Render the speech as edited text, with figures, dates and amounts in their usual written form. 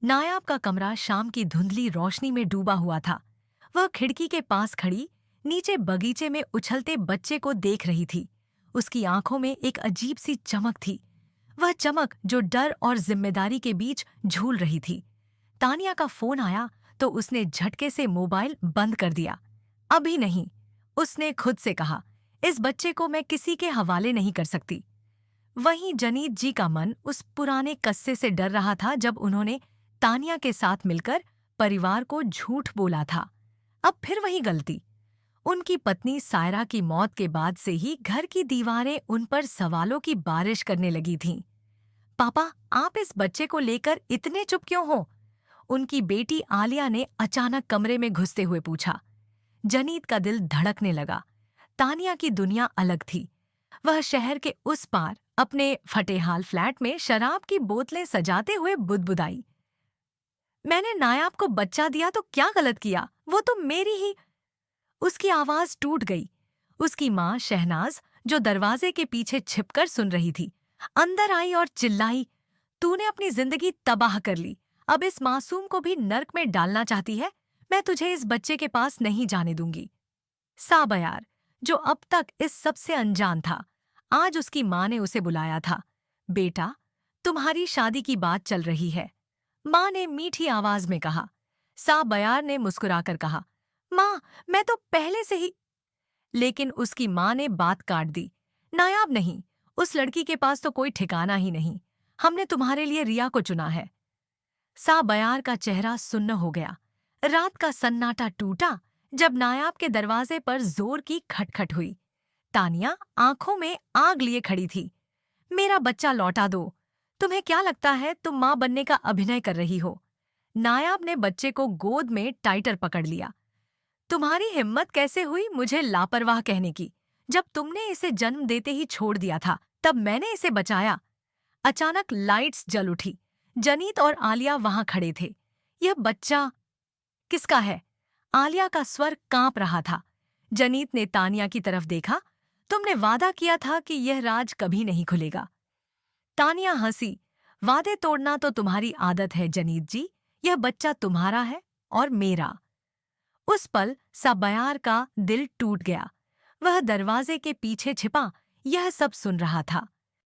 नायाब का कमरा शाम की धुंधली रोशनी में डूबा हुआ था। वह खिड़की के पास खड़ी नीचे बगीचे में उछलते बच्चे को देख रही थी। उसकी आंखों में एक अजीब सी चमक थी, वह चमक जो डर और जिम्मेदारी के बीच झूल रही थी। तानिया का फोन आया तो उसने झटके से मोबाइल बंद कर दिया। अभी नहीं, उसने खुद से कहा, इस बच्चे को मैं किसी के हवाले नहीं कर सकती। वहीं जनीत जी का मन उस पुराने कस्से से डर रहा था जब उन्होंने तानिया के साथ मिलकर परिवार को झूठ बोला था। अब फिर वही गलती। उनकी पत्नी सायरा की मौत के बाद से ही घर की दीवारें उन पर सवालों की बारिश करने लगी थीं। पापा, आप इस बच्चे को लेकर इतने चुप क्यों हो? उनकी बेटी आलिया ने अचानक कमरे में घुसते हुए पूछा। जनीत का दिल धड़कने लगा। तानिया की दुनिया अलग थी। वह शहर के उस पार अपने फटेहाल फ्लैट में शराब की बोतलें सजाते हुए बुदबुदाई। मैंने नायाब को बच्चा दिया तो क्या गलत किया? वो तो मेरी ही। उसकी आवाज टूट गई। उसकी माँ शहनाज, जो दरवाजे के पीछे छिपकर सुन रही थी, अंदर आई और चिल्लाई, तूने अपनी जिंदगी तबाह कर ली। अब इस मासूम को भी नर्क में डालना चाहती है? मैं तुझे इस बच्चे के पास नहीं जाने दूंगी। साबयार, जो अब तक इस सब से अनजान था, आज उसकी माँ ने उसे बुलाया था। बेटा, तुम्हारी शादी की बात चल रही है, माँ ने मीठी आवाज में कहा। साबयार ने मुस्कुराकर कहा, माँ, मैं तो पहले से ही। लेकिन उसकी माँ ने बात काट दी। नायाब नहीं, उस लड़की के पास तो कोई ठिकाना ही नहीं। हमने तुम्हारे लिए रिया को चुना है। साबयार का चेहरा सुन्न हो गया। रात का सन्नाटा टूटा जब नायाब के दरवाजे पर जोर की खटखट हुई। तानिया आंखों में आग लिए खड़ी थी। मेरा बच्चा लौटा दो। तुम्हें क्या लगता है तुम माँ बनने का अभिनय कर रही हो? नायाब ने बच्चे को गोद में टाइटर पकड़ लिया। तुम्हारी हिम्मत कैसे हुई मुझे लापरवाह कहने की? जब तुमने इसे जन्म देते ही छोड़ दिया था, तब मैंने इसे बचाया। अचानक लाइट्स जल उठी। जनीत और आलिया वहां खड़े थे। यह बच्चा किसका है? आलिया का स्वर कांप रहा था। जनीत ने तानिया की तरफ देखा। तुमने वादा किया था कि यह राज कभी नहीं खुलेगा। तानिया हंसी। वादे तोड़ना तो तुम्हारी आदत है जनीत जी। यह बच्चा तुम्हारा है और मेरा। उस पल साबयार का दिल टूट गया। वह दरवाजे के पीछे छिपा यह सब सुन रहा था।